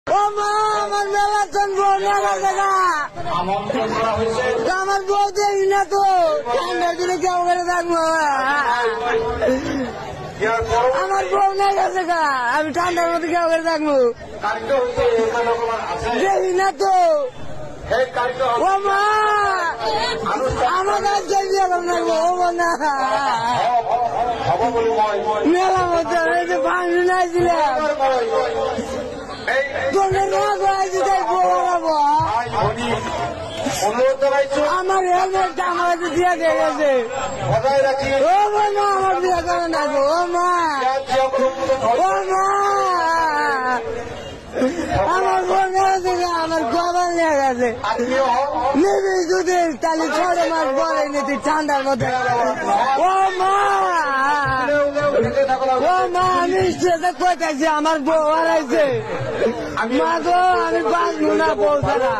ও মা, আমার মেলাতন বউ মেলা জায়গা আমার বউ দেখি না তো, ঠান্ডার দিনে কেউ করে থাকবো। আমার বউ নাই গেছে গা, আমি ঠান্ডার মধ্যে কেউ করে থাকবো দেখি না তো। ও মা, আমার কাছে বিয়ে করে থাকবো। ও না, মেলা মধ্যে পানি নাই দিলাম তোদের না করাইছি, তাই বউ বানাবো। আমার হেলমেটটা আমার কাছে দিয়ে দিয়ে গেছে। ও না, আমার বিয়ে করে না গো। ও মা, ও মা, আমার বোন থেকে আমার গবাল নিয়ে গেছে। নিবি যদি তাহলে 6 মাস পরে নিতি ঠান্ডার মধ্যে। ও মা, ও মা, আমি সেটা কোথাইছি, আমার বউ হারাইছে। মা গো, আমি বাঁচবো না বউ ছাড়া।